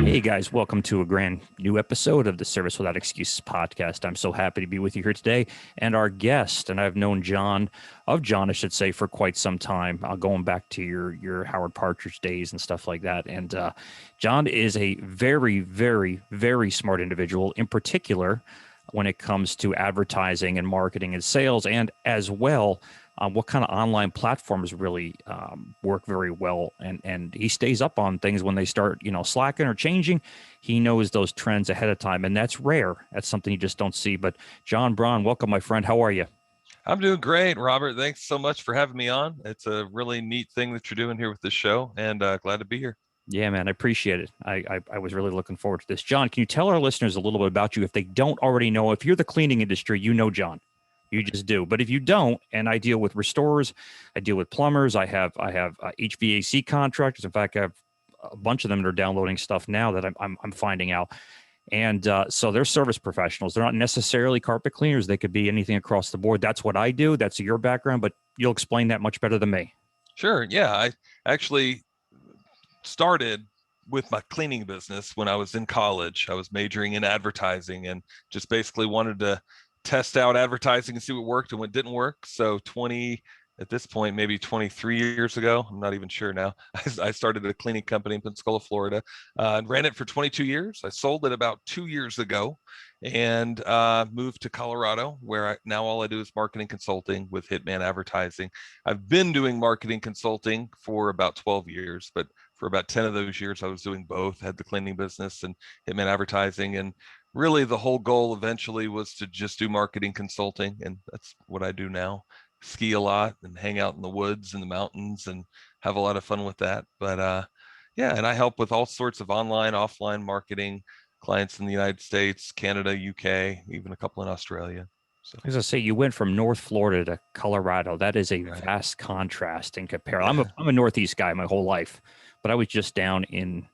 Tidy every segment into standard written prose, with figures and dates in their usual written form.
Hey guys, welcome to a brand new episode of the Service Without Excuses podcast. I'm so happy to be with you here today. And our guest, and I've known John, I should say, for quite some time, going back to your Howard Partridge days and stuff like that. And John is a very, very, very smart individual, in particular when it comes to advertising and marketing and sales, and as well, what kind of online platforms really work very well. And he stays up on things when they start, slacking or changing. He knows those trends ahead of time, and that's rare. That's something you just don't see. But John Braun, welcome, my friend. How are you? I'm doing great, Robert. Thanks so much for having me on. It's a really neat thing that you're doing here with this show, and glad to be here. Yeah, man, I appreciate it. I was really looking forward to this. John, can you tell our listeners a little bit about you if they don't already know? If you're the cleaning industry, you know John. You just do. But if you don't, and I deal with restorers, I deal with plumbers, I have HVAC contractors. In fact, I have a bunch of them that are downloading stuff now that I'm finding out. And so they're service professionals. They're not necessarily carpet cleaners. They could be anything across the board. That's what I do. That's your background, but you'll explain that much better than me. Sure. Yeah, I actually started with my cleaning business when I was in college. I was majoring in advertising and just basically wanted to test out advertising and see what worked and what didn't work. So at this point, maybe 23 years ago, I'm not even sure now, I started a cleaning company in Pensacola, Florida, and ran it for 22 years. I sold it about 2 years ago and moved to Colorado, where now all I do is marketing consulting with Hitman advertising. I've been doing marketing consulting for about 12 years, but for about 10 of those years, I was doing both, had the cleaning business and Hitman advertising. And really the whole goal eventually was to just do marketing consulting. And that's what I do now. Ski a lot and hang out in the woods and the mountains and have a lot of fun with that. But yeah, and I help with all sorts of online, offline marketing, clients in the United States, Canada, UK, even a couple in Australia. So, As I say, you went from North Florida to Colorado. That is a right. vast contrast in comparison. Yeah. I'm a Northeast guy my whole life, but I was just down in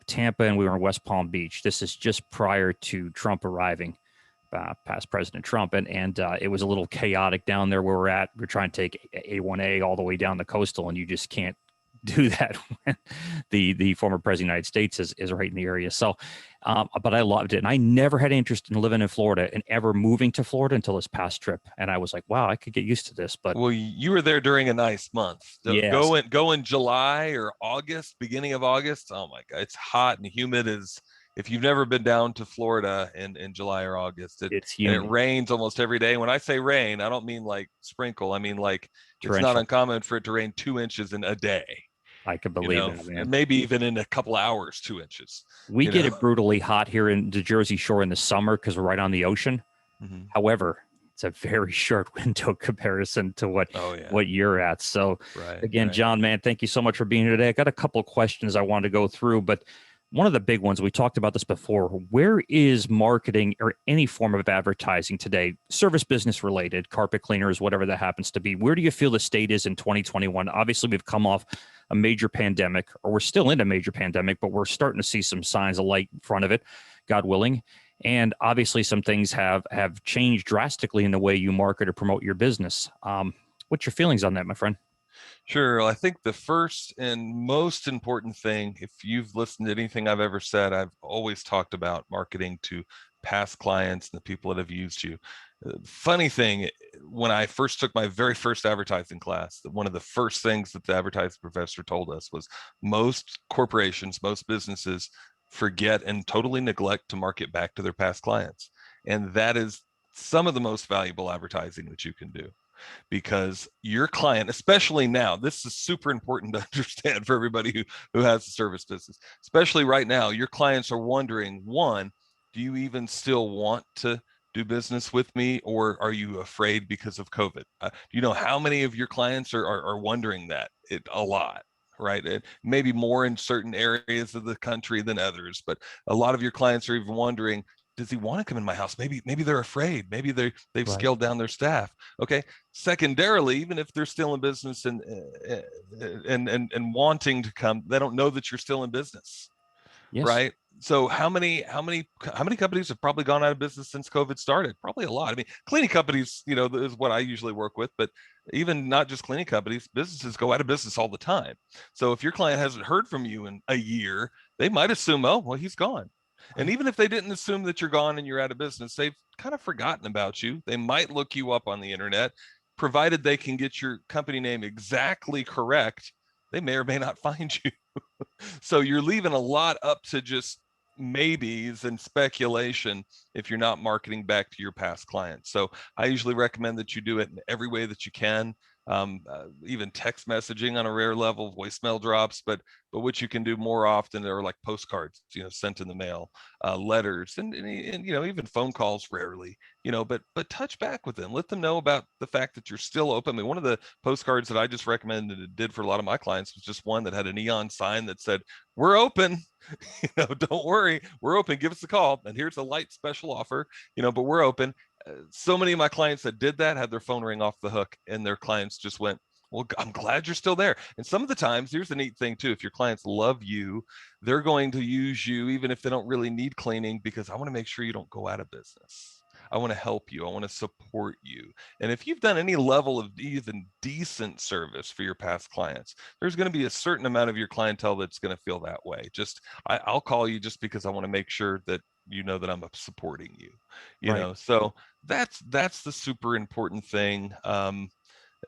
Tampa and we were in West Palm Beach. This is just prior to Trump arriving, past President Trump, and it was a little chaotic down there where we're at. We're trying to take A1A all the way down the coastal, and you just can't do that when the former president of the United States is right in the area. So, but I loved it, and I never had interest in living in Florida and ever moving to Florida until this past trip. And I was like, wow, I could get used to this. But well, you were there during a nice month. yes, Go in July or August, beginning of August. Oh my God, it's hot and humid as if you've never been down to Florida in July or August. it's And it humid, rains almost every day. When I say rain, I don't mean like sprinkle. I mean like it's not torrential. uncommon for it to rain 2 inches in a day. I could believe that, man. Maybe even in a couple hours, 2 inches. We You get know. it brutally hot here in the Jersey Shore in the summer because we're right on the ocean. Mm-hmm. However, it's a very short window comparison to Oh yeah. what you're at. So Right. again, Right. John, man, thank you so much for being here today. I got a couple of questions I wanted to go through, but one of the big ones, we talked about this before, where is marketing or any form of advertising today, service business related, carpet cleaners, whatever that happens to be? Where do you feel the state is in 2021? Obviously, we've come off a major pandemic, or we're still in a major pandemic, but we're starting to see some signs of light in front of it, God willing. And obviously, some things have changed drastically in the way you market or promote your business. What's your feelings on that, my friend? Sure. Well, I think the first and most important thing, if you've listened to anything I've ever said, I've always talked about marketing to past clients and the people that have used you. Funny thing, when I first took my very first advertising class, one of the first things that the advertising professor told us was most corporations, most businesses forget and totally neglect to market back to their past clients. And that is some of the most valuable advertising that you can do, because your client, especially now, this is super important to understand for everybody who has a service business, especially right now, your clients are wondering, one, do you even still want to do business with me, or are you afraid because of COVID? Do you know how many of your clients are wondering that? A lot, right? It maybe more in certain areas of the country than others, but a lot of your clients are even wondering, does he want to come in my house? Maybe they're afraid. Maybe they've Right. scaled down their staff. Okay. Secondarily, even if they're still in business and wanting to come, they don't know that you're still in business, Yes. right? So how many companies have probably gone out of business since COVID started? Probably a lot. I mean, cleaning companies, is what I usually work with, but even not just cleaning companies, businesses go out of business all the time. So if your client hasn't heard from you in a year, they might assume, oh, well, he's gone. And Right. even if they didn't assume that you're gone and you're out of business, they've kind of forgotten about you. They might look you up on the internet, provided they can get your company name exactly correct. They may or may not find you. So you're leaving a lot up to just maybes and speculation if you're not marketing back to your past clients. So I usually recommend that you do it in every way that you can. Even text messaging on a rare level, voicemail drops, but what you can do more often are like postcards, sent in the mail, letters, and even phone calls rarely, but touch back with them, let them know about the fact that you're still open. I mean, one of the postcards that I just recommended and did for a lot of my clients was just one that had a neon sign that said, "We're open." Don't worry, we're open. Give us a call, and here's a light special offer. But we're open. So many of my clients that did that had their phone ring off the hook, and their clients just went, "Well, I'm glad you're still there." And some of the times, here's the neat thing too: if your clients love you, they're going to use you even if they don't really need cleaning, because I want to make sure you don't go out of business. I want to help you. I want to support you. And if you've done any level of even decent service for your past clients, there's going to be a certain amount of your clientele that's going to feel that way. Just I'll call you just because I want to make sure that you know that I'm supporting you. Right. So that's the super important thing.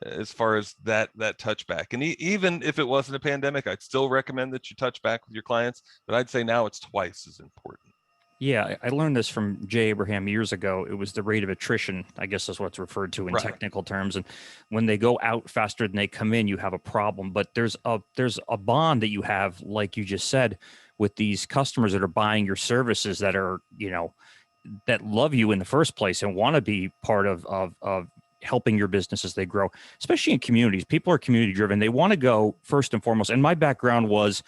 As far as that touchback, and even if it wasn't a pandemic, I'd still recommend that you touch back with your clients, but I'd say now it's twice as important. Yeah, I learned this from Jay Abraham years ago. It was the rate of attrition, I guess is what's referred to in Right. technical terms. And when they go out faster than they come in, you have a problem. But there's a bond that you have, like you just said, with these customers that are buying your services that are, that love you in the first place and want to be part of helping your business as they grow, especially in communities. People are community driven. They want to go first and foremost. And my background was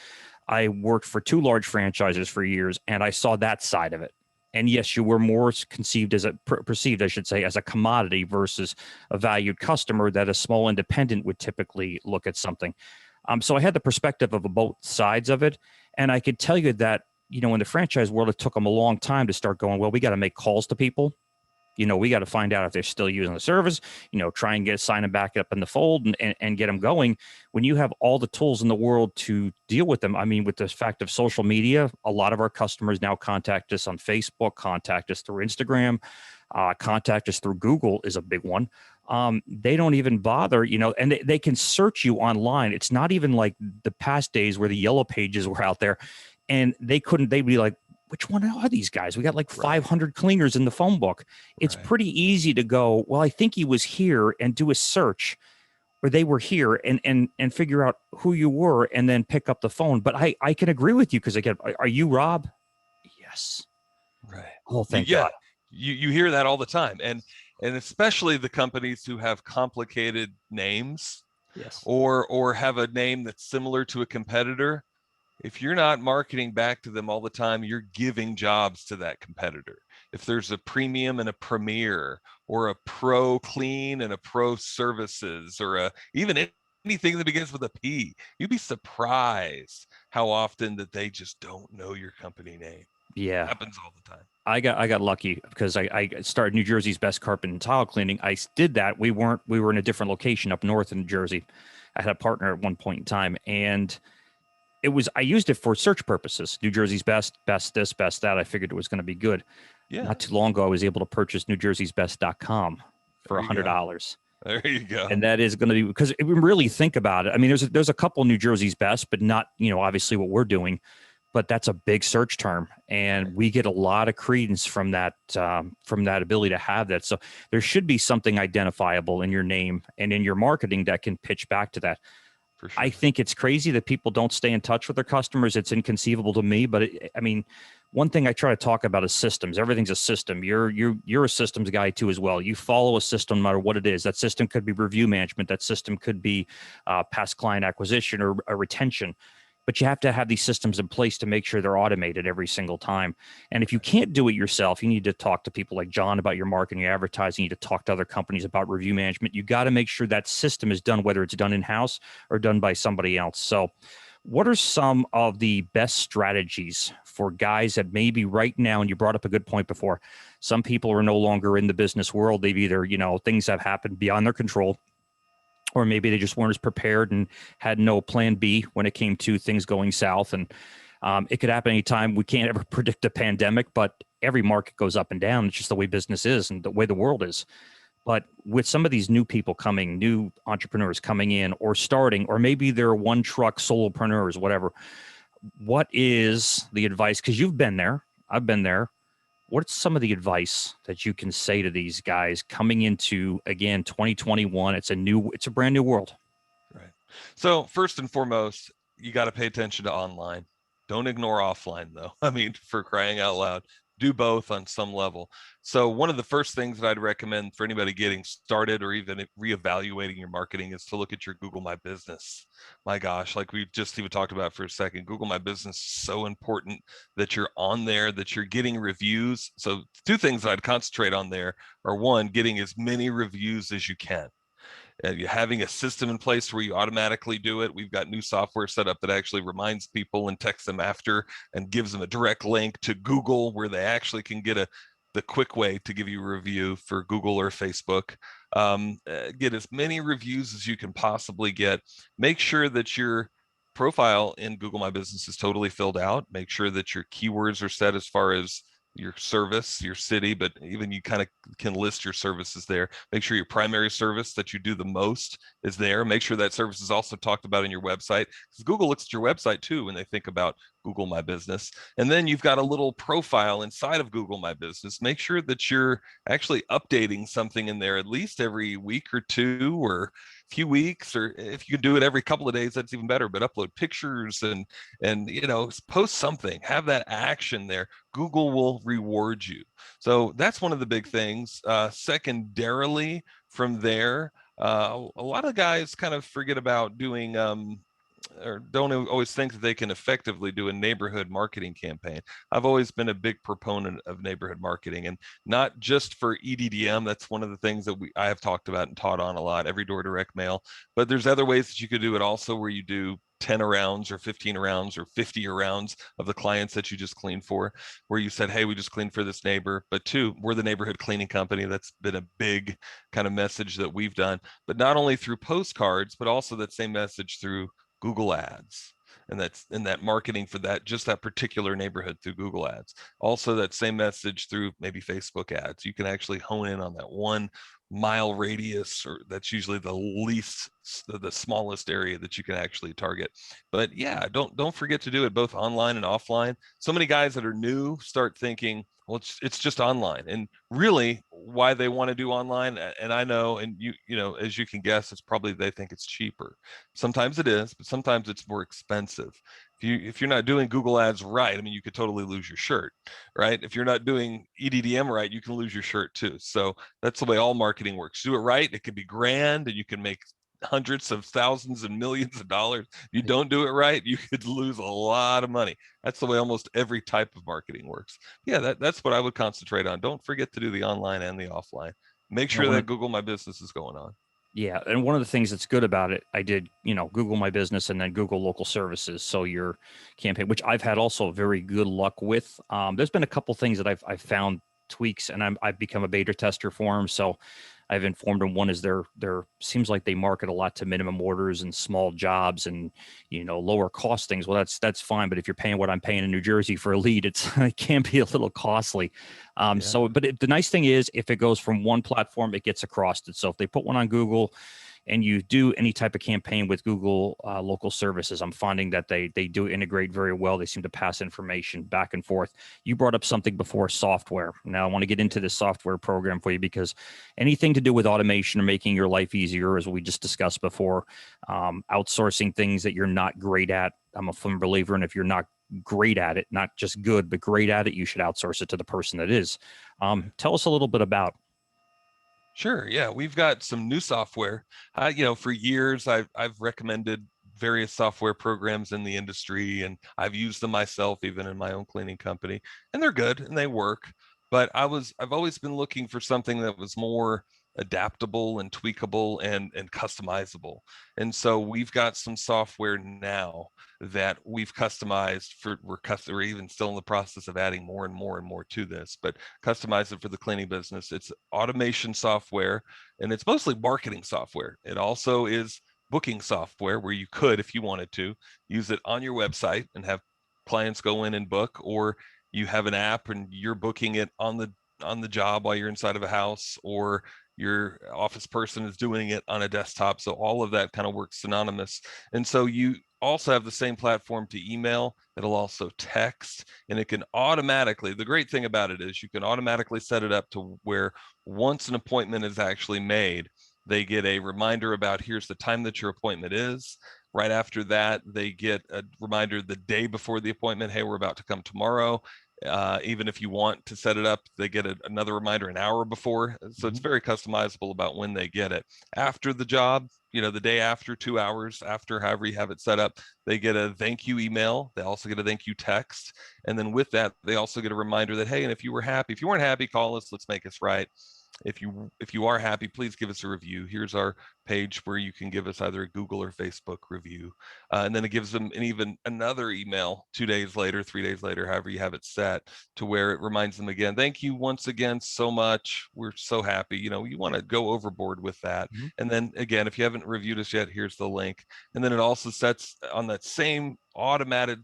I worked for two large franchises for years, and I saw that side of it. And yes, you were more conceived as perceived, I should say, as a commodity versus a valued customer that a small independent would typically look at something. So I had the perspective of both sides of it, and I could tell you that in the franchise world, it took them a long time to start going. Well, we got to make calls to people. We got to find out if they're still using the service, try and sign them back up in the fold and get them going. When you have all the tools in the world to deal with them, I mean, with the fact of social media, a lot of our customers now contact us on Facebook, contact us through Instagram, contact us through Google is a big one. They don't even bother, and they can search you online. It's not even like the past days where the yellow pages were out there and they'd be like, which one are these guys? We got like Right. 500 cleaners in the phone book. It's Right. pretty easy to go, well, I think he was here, and do a search or they were here, and figure out who you were and then pick up the phone. But I can agree with you because again, are you Rob? Yes. Right. Oh, thank Yeah, God. you hear that all the time, and especially the companies who have complicated names, Yes. or have a name that's similar to a competitor. If you're not marketing back to them all the time, you're giving jobs to that competitor. If there's a premium and a premier, or a pro clean and a pro services, or even anything that begins with a P, you'd be surprised how often that they just don't know your company name. Yeah. Happens all the time. I got lucky because I started New Jersey's best carpet and tile cleaning. I did that. We were in a different location up north in New Jersey. I had a partner at one point in time, and I used it for search purposes. New Jersey's best this, best that. I figured it was going to be good. Yeah, Not too long ago, I was able to purchase NewJersey'sBest.com for there you go. $100. There you go. And that is going to be, because if we really think about it, I mean, there's a couple New Jersey's best, but not, obviously what we're doing, but that's a big search term. Right. And we get a lot of credence from that ability to have that. So there should be something identifiable in your name and in your marketing that can pitch back to that. For I sure. think it's crazy that people don't stay in touch with their customers. It's inconceivable to me, but I mean, one thing I try to talk about is systems. Everything's a system. You're a systems guy too as well. You follow a system no matter what it is. That system could be review management. That system could be past client acquisition or a retention. But you have to have these systems in place to make sure they're automated every single time. And if you can't do it yourself, you need to talk to people like John about your marketing, your advertising. You need to talk to other companies about review management. You got to make sure that system is done, whether it's done in-house or done by somebody else. So what are some of the best strategies for guys that maybe right now, and you brought up a good point before, some people are no longer in the business world. They've either, things have happened beyond their control, or maybe they just weren't as prepared and had no plan B when it came to things going south. And it could happen anytime. We can't ever predict a pandemic, but every market goes up and down. It's just the way business is and the way the world is. But with some of these new people coming, new entrepreneurs coming in or starting, or maybe they're one truck solopreneurs, whatever, what is the advice? Because you've been there, I've been there. What's some of the advice that you can say to these guys coming into, again, 2021? It's a brand new world. Right. So first and foremost, you got to pay attention to online. Don't ignore offline though. I mean, for crying out loud, do both on some level. So one of the first things that I'd recommend for anybody getting started or even reevaluating your marketing is to look at your Google My Business. My gosh, like we just even talked about for a second, Google My Business is so important that you're on there, that you're getting reviews. So two things that I'd concentrate on there are, one, getting as many reviews as you can. Having a system in place where you automatically do it. We've got new software set up that actually reminds people and texts them after and gives them a direct link to Google where they actually can get the quick way to give you a review for Google or Facebook. Get as many reviews as you can possibly get. Make sure that your profile in Google My Business is totally filled out. Make sure that your keywords are set as far as your service, your city, but even you kind of can list your services there. Make sure your primary service that you do the most is there. Make sure that service is also talked about in your website, because Google looks at your website too when they think about Google My Business. And then you've got a little profile inside of Google My Business. Make sure that you're actually updating something in there at least every week or two, or few weeks, or if you can do it every couple of days, that's even better. But upload pictures and post something, have that action there. Google will reward you. So that's one of the big things. Secondarily, from there, a lot of guys kind of forget about doing or don't always think that they can effectively do a neighborhood marketing campaign. I've always been a big proponent of neighborhood marketing, and not just for EDDM. That's one of the things that I have talked about and taught on a lot, every door direct mail. But there's other ways that you could do it also, where you do 10 rounds or 15 rounds or 50 rounds of the clients that you just cleaned for, where you said, hey, we just cleaned for this neighbor. But two, we're the neighborhood cleaning company. That's been a big kind of message that we've done, but not only through postcards, but also that same message through Google ads. And that's in that marketing for that, just that particular neighborhood through Google ads. Also that same message through maybe Facebook ads. You can actually hone in on that 1 mile radius, or that's usually the smallest area that you can actually target. But yeah, don't forget to do it both online and offline. So many guys that are new start thinking, well, it's just online, and really why they want to do online. And I know, and as you can guess, it's probably they think it's cheaper. Sometimes it is, but sometimes it's more expensive. If you're not doing Google ads right, I mean, you could totally lose your shirt, right? If you're not doing EDDM right, you can lose your shirt too. So that's the way all marketing works. Do it right, it can be grand, and you can make hundreds of thousands and millions of dollars. If you don't do it right, you could lose a lot of money. That's the way almost every type of marketing works. Yeah, that's what I would concentrate on. Don't forget to do the online and the offline. Make sure that Google My Business is going on. Yeah, and one of the things that's good about it, I did, Google My Business and then Google Local Services. So your campaign, which I've had also very good luck with. There's been a couple things that I've found tweaks, and I've become a beta tester for them. So I've informed them. One is their seems like they market a lot to minimum orders and small jobs and lower cost things. Well, that's fine, but if you're paying what I'm paying in New Jersey for a lead, it can be a little costly. Yeah. So, but the nice thing is, if it goes from one platform, it gets across it. So if they put one on Google, and you do any type of campaign with Google Local Services, I'm finding that they do integrate very well. They seem to pass information back and forth. You brought up something before, software. Now I want to get into this software program for you, because anything to do with automation or making your life easier, as we just discussed before, outsourcing things that you're not great at. I'm a firm believer in, if you're not great at it, not just good, but great at it, you should outsource it to the person that is. Tell us a little bit about. Sure. Yeah, we've got some new software. For years, I've recommended various software programs in the industry, and I've used them myself, even in my own cleaning company, and they're good and they work. But I've always been looking for something that was more adaptable and tweakable and customizable. And so we've got some software now that we've customized we're even still in the process of adding more and more and more to this, but customize it for the cleaning business. It's automation software, and it's mostly marketing software. It also is booking software where you could, if you wanted to, use it on your website and have clients go in and book, or you have an app and you're booking it on the job while you're inside of a house, or your office person is doing it on a desktop. So all of that kind of works synonymous. And so you also have the same platform to email. It'll also text, and it can automatically, the great thing about it is you can automatically set it up to where once an appointment is actually made, they get a reminder about here's the time that your appointment is. Right after that, they get a reminder the day before the appointment, hey, we're about to come tomorrow. Even if you want to set it up, they get another reminder an hour before. So it's very customizable about when they get it. After the job, the day after, 2 hours after, however you have it set up, they get a thank you email. They also get a thank you text. And then with that, they also get a reminder that, hey, and if you weren't happy, call us, let's make us right. If you are happy, please give us a review. Here's our page where you can give us either a Google or Facebook review. And then it gives them even another email 2 days later, 3 days later, however you have it set, to where it reminds them again, thank you once again so much. We're so happy. You want to go overboard with that. And then again, if you haven't reviewed us yet, here's the link. And then it also sets on that same automatic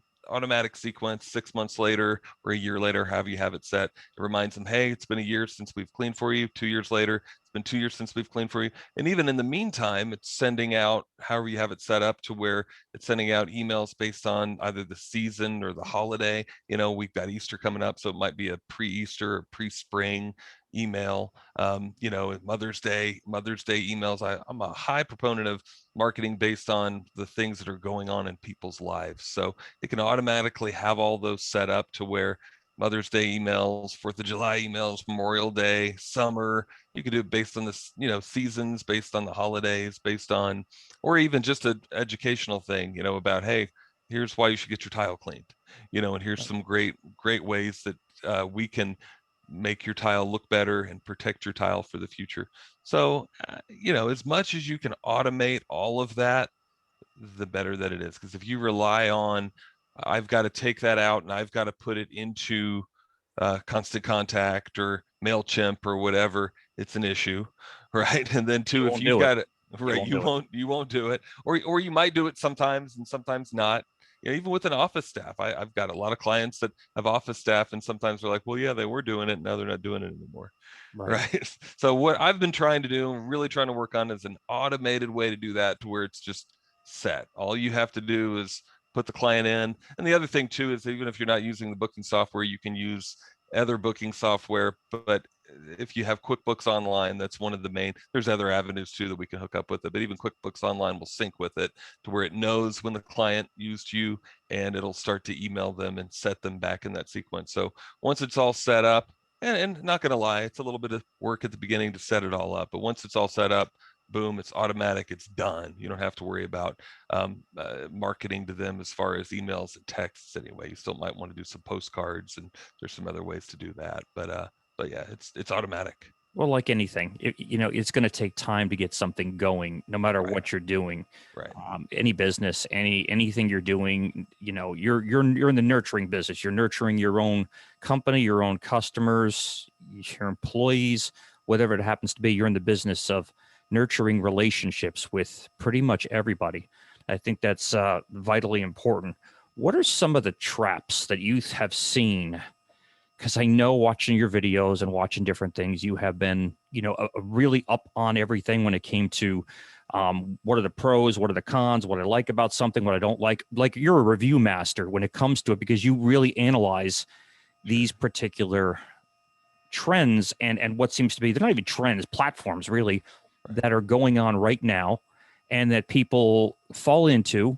sequence 6 months later or a year later, however you have it set. It reminds them, hey, it's been a year since we've cleaned for you. 2 years later, it's been 2 years since we've cleaned for you. And even in the meantime, it's sending out, however you have it set up, to where it's sending out emails based on either the season or the holiday. We've got Easter coming up, so it might be a pre-Easter or pre-spring email. Mother's Day emails. I'm a high proponent of marketing based on the things that are going on in people's lives. So it can automatically have all those set up to where Mother's Day emails, 4th of July emails, Memorial Day, summer, you can do it based on this, seasons, based on the holidays, based on, or even just an educational thing, about, hey, here's why you should get your tile cleaned, and here's some great ways that we can make your tile look better and protect your tile for the future. So, as much as you can automate all of that, the better that it is. Because if you rely on, I've got to take that out and I've got to put it into Constant Contact or MailChimp or whatever, it's an issue, right? And then You two, if won't you've do it. got it, right, you won't do it, or you might do it sometimes and sometimes not. Even with an office staff, I've got a lot of clients that have office staff, and sometimes they're like, well, yeah, they were doing it, now they're not doing it anymore. Right. Right. So what I've been trying to do, really trying to work on, is an automated way to do that, to where it's just set. All you have to do is put the client in. And the other thing too is, even if you're not using the booking software, you can use other booking software. But if you have QuickBooks Online, that's one of the main, there's other avenues too that we can hook up with it, but even QuickBooks Online will sync with it to where it knows when the client used you, and it'll start to email them and set them back in that sequence. So once it's all set up, and not going to lie, it's a little bit of work at the beginning to set it all up, but once it's all set up, boom, it's automatic, it's done. You don't have to worry about marketing to them as far as emails and texts anyway. You still might want to do some postcards, and there's some other ways to do that, but yeah, it's automatic. Well, like anything, it's going to take time to get something going, no matter Right. what you're doing. Right. Any business, anything you're doing, you're in the nurturing business. You're nurturing your own company, your own customers, your employees, whatever it happens to be. You're in the business of nurturing relationships with pretty much everybody. I think that's vitally important. What are some of the traps that you have seen? Because I know, watching your videos and watching different things, you have been, really up on everything when it came to what are the pros, what are the cons, what I like about something, what I don't like. Like, you're a review master when it comes to it, because you really analyze these particular trends and what seems to be, they're not even trends, platforms really, that are going on right now, and that people fall into,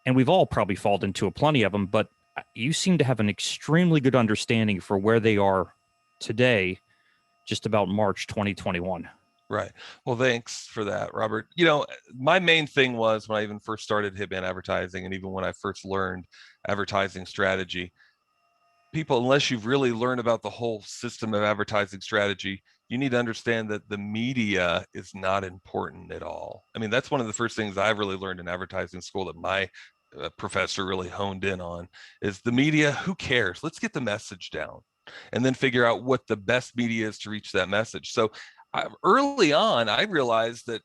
and we've all probably fallen into plenty of them, but you seem to have an extremely good understanding for where they are today, just about March 2021. Right. Well, thanks for that, Robert. My main thing was, when I even first started Hitman advertising, and even when I first learned advertising strategy, people, unless you've really learned about the whole system of advertising strategy, you need to understand that the media is not important at all. I mean, that's one of the first things I really learned in advertising school that my professor really honed in on is the media. Who cares? Let's get the message down and then figure out what the best media is to reach that message. So early on, I realized that,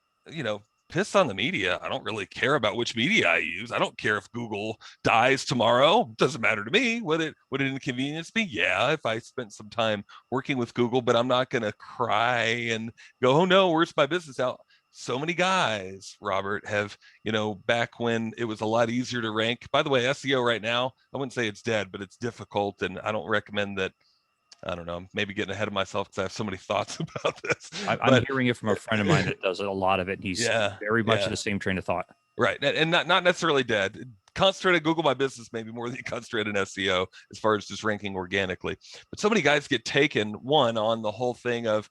piss on the media. I don't really care about which media I use. I don't care if Google dies tomorrow. It doesn't matter to me. Would it inconvenience me? Yeah, if I spent some time working with Google, but I'm not going to cry and go, oh no, where's my business out? So many guys, Robert, have, back when it was a lot easier to rank. By the way, SEO right now, I wouldn't say it's dead, but it's difficult. And I don't recommend that. I don't know, I'm maybe getting ahead of myself because I have so many thoughts about this. I'm hearing it from a friend of mine that does a lot of it. And he's yeah, very much yeah. in the same train of thought. Right. And not necessarily dead. Concentrate at Google My Business maybe more than you concentrate in SEO as far as just ranking organically. But so many guys get taken, one, on the whole thing of,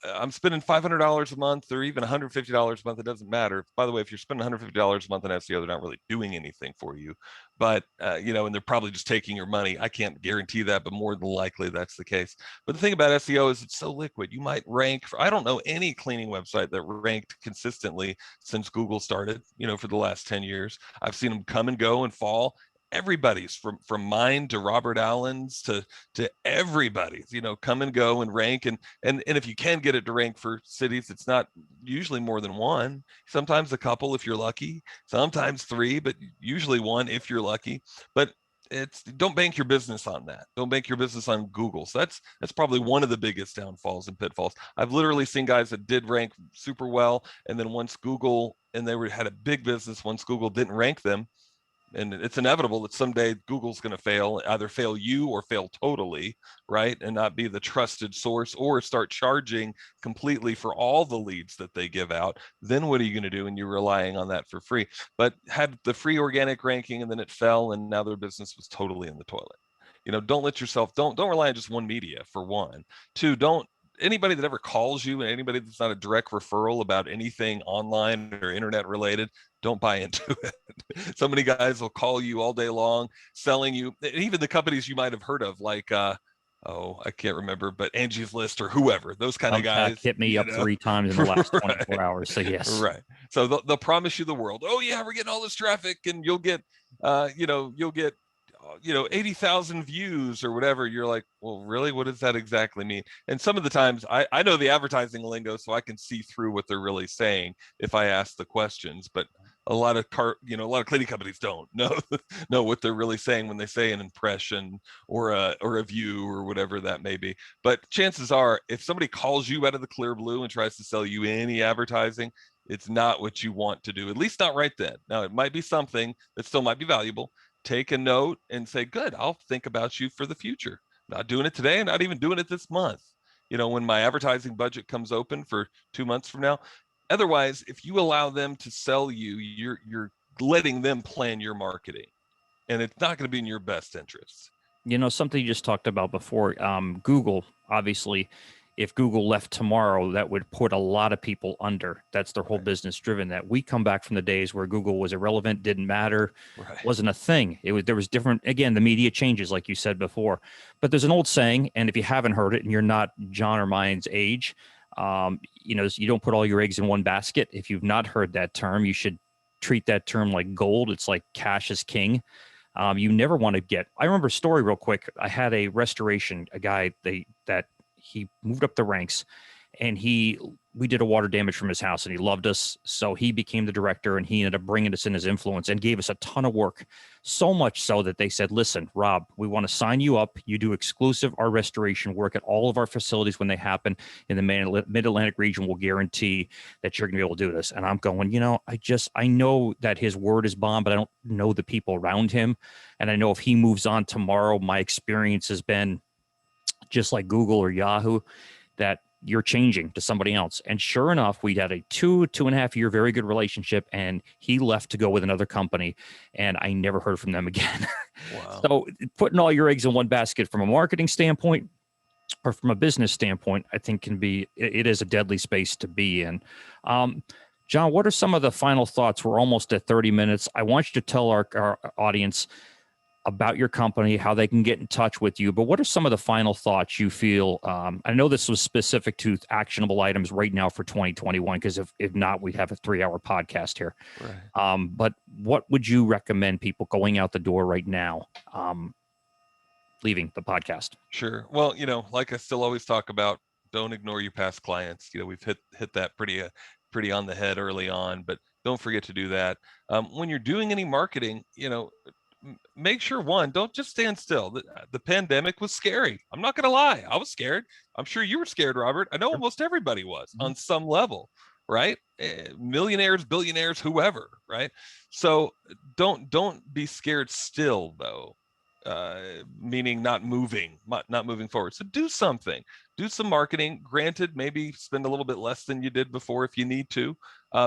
I'm spending $500 a month or even $150 a month. It doesn't matter. By the way, if you're spending $150 a month on SEO, they're not really doing anything for you. But, and they're probably just taking your money. I can't guarantee that, but more than likely that's the case. But the thing about SEO is it's so liquid. You might rank for, I don't know any cleaning website that ranked consistently since Google started, for the last 10 years. I've seen them come and go and fall. Everybody's from mine to Robert Allen's to everybody's, come and go and rank. And if you can get it to rank for cities, it's not usually more than one, sometimes a couple if you're lucky, sometimes three, but usually one if you're lucky. But don't bank your business on that. Don't bank your business on Google. So that's probably one of the biggest downfalls and pitfalls. I've literally seen guys that did rank super well, and then once Google, and they had a big business, once Google didn't rank them, and it's inevitable that someday Google's going to fail, either fail you or fail totally, right? And not be the trusted source or start charging completely for all the leads that they give out. Then what are you going to do? And you're relying on that for free. But had the free organic ranking and then it fell and now their business was totally in the toilet. Don't let yourself, don't rely on just one media for one. Two, don't, anybody that ever calls you and anybody that's not a direct referral about anything online or internet related, don't buy into it. So many guys will call you all day long selling you, even the companies you might have heard of, like I can't remember, but Angie's List or whoever, those kind of guys hit me up 3 times in the last 24 hours. So yes. Right. So they'll promise you the world. Oh yeah, we're getting all this traffic and you'll get 80,000 views or whatever. You're like, well, really, what does that exactly mean? And some of the times I know the advertising lingo, so I can see through what they're really saying if I ask the questions, but a lot of cleaning companies don't know what they're really saying when they say an impression or a view or whatever that may be. But chances are, if somebody calls you out of the clear blue and tries to sell you any advertising, it's not what you want to do, at least not right then. Now, it might be something that still might be valuable. Take a note and say, good, I'll think about you for the future. Not doing it today, not even doing it this month. When my advertising budget comes open for 2 months from now. Otherwise, if you allow them to sell you, you're letting them plan your marketing, and it's not going to be in your best interest. Something you just talked about before, Google, obviously, if Google left tomorrow, that would put a lot of people under. That's their whole business driven. That we come back from the days where Google was irrelevant, didn't matter, wasn't a thing. There was different. Again, the media changes, like you said before. But there's an old saying, and if you haven't heard it, and you're not John or mine's age, you don't put all your eggs in one basket. If you've not heard that term, you should treat that term like gold. It's like cash is king. You never want to get. I remember a story real quick. I had a guy that he moved up the ranks, and we did a water damage from his house, and he loved us. So he became the director, and he ended up bringing us in his influence and gave us a ton of work. So much so that they said, listen, Rob, we want to sign you up. You do exclusive art restoration work at all of our facilities when they happen in the mid-Atlantic region. We'll guarantee that you're going to be able to do this. And I'm going, I know that his word is bond, but I don't know the people around him. And I know if he moves on tomorrow, my experience has been just like Google or Yahoo, that you're changing to somebody else. And sure enough, we had a 2.5 year, very good relationship, and he left to go with another company, and I never heard from them again. Wow. So putting all your eggs in one basket from a marketing standpoint or from a business standpoint, I think it is a deadly space to be in. John, what are some of the final thoughts? We're almost at 30 minutes. I want you to tell our audience, about your company, how they can get in touch with you. But what are some of the final thoughts you feel? I know this was specific to actionable items right now for 2021, because if not, we'd have a 3-hour podcast here. Right. But what would you recommend people going out the door right now, leaving the podcast? Sure. Well, like I still always talk about, don't ignore your past clients. We've hit that pretty on the head early on, but don't forget to do that. When you're doing any marketing, make sure, one, don't just stand still. The pandemic was scary. I'm not going to lie. I was scared. I'm sure you were scared, Robert. I know almost everybody was on some level, right? Millionaires, billionaires, whoever, right? So don't be scared still, though. Meaning not moving forward. So do something, do some marketing. Granted, maybe spend a little bit less than you did before if you need to.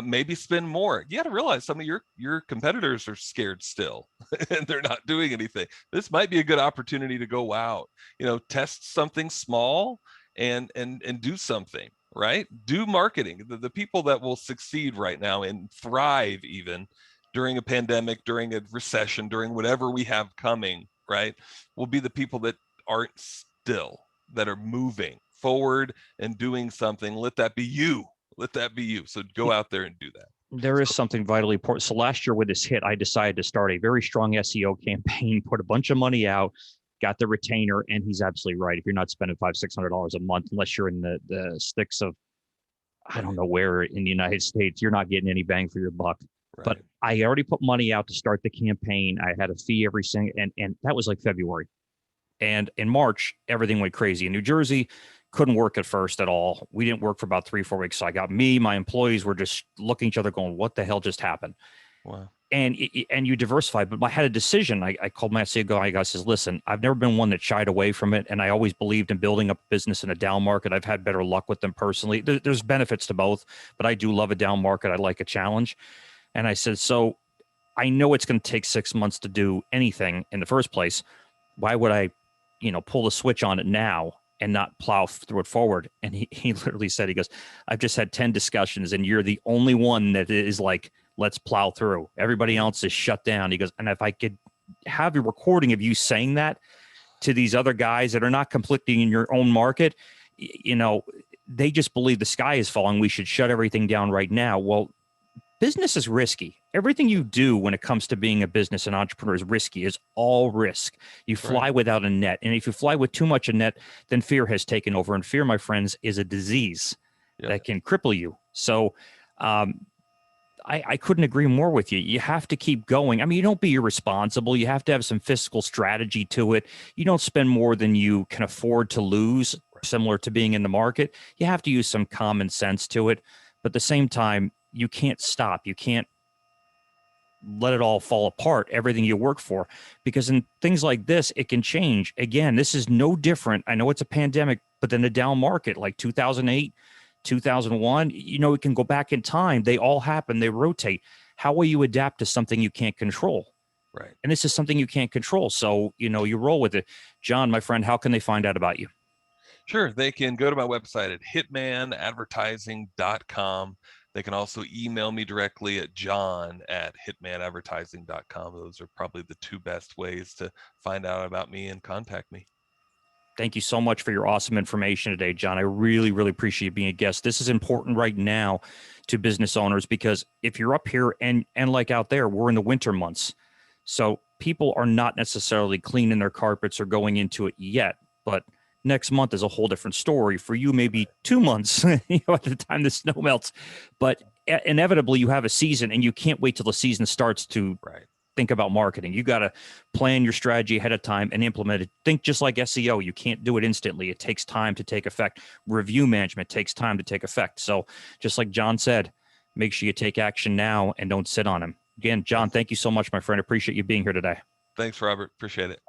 Maybe spend more. You got to realize some of your competitors are scared still and they're not doing anything. This might be a good opportunity to go out, test something small and do something, right? Do marketing. The people that will succeed right now and thrive even during a pandemic, during a recession, during whatever we have coming, right, will be the people that aren't still, that are moving forward and doing something. Let that be you. So go out there and do that. There is something vitally important. So last year with this hit, I decided to start a very strong SEO campaign, put a bunch of money out, got the retainer, and he's absolutely right. If you're not spending $500-600 a month, unless you're in the sticks of, I don't know where in the United States, you're not getting any bang for your buck. Right. But I already put money out to start the campaign. I had a fee every single, and that was like February. And in March, everything went crazy. In New Jersey, couldn't work at first at all. We didn't work for about 3-4 weeks. So I got my employees were just looking at each other going, what the hell just happened? Wow. And you diversify. But I had a decision. I called my SEO guy. I says, listen, I've never been one that shied away from it. And I always believed in building up a business in a down market. I've had better luck with them personally. There's benefits to both, but I do love a down market. I like a challenge. And I said, so I know it's going to take 6 months to do anything in the first place. Why would I, pull the switch on it now and not plow through it forward? And he literally said, he goes, I've just had 10 discussions and you're the only one that is like, let's plow through. Everybody else is shut down. He goes, and if I could have a recording of you saying that to these other guys that are not conflicting in your own market, they just believe the sky is falling. We should shut everything down right now. Well, business is risky. Everything you do when it comes to being a business and entrepreneur is risky. It's all risk. You fly without a net. And if you fly with too much a net, then fear has taken over. And fear, my friends, is a disease that can cripple you. So I couldn't agree more with you. You have to keep going. I mean, you don't be irresponsible. You have to have some fiscal strategy to it. You don't spend more than you can afford to lose, similar to being in the market. You have to use some common sense to it. But at the same time, you can't stop. You can't let it all fall apart, everything you work for, because in things like this, it can change. Again, this is no different. I know it's a pandemic, but then a down market like 2008, 2001, it can go back in time. They all happen. They rotate. How will you adapt to something you can't control? Right. And this is something you can't control. So, you roll with it. John, my friend, how can they find out about you? Sure. They can go to my website at hitmanadvertising.com. They can also email me directly at john@hitmanadvertising.com. Those are probably the two best ways to find out about me and contact me. Thank you so much for your awesome information today, John. I really, really appreciate you being a guest. This is important right now to business owners, because if you're up here and like out there, we're in the winter months. So people are not necessarily cleaning their carpets or going into it yet, but next month is a whole different story. For you, maybe 2 months, at the time the snow melts. But inevitably, you have a season, and you can't wait till the season starts to think about marketing. You got to plan your strategy ahead of time and implement it. Think just like SEO. You can't do it instantly. It takes time to take effect. Review management takes time to take effect. So just like John said, make sure you take action now and don't sit on him. Again, John, thank you so much, my friend. I appreciate you being here today. Thanks, Robert. Appreciate it.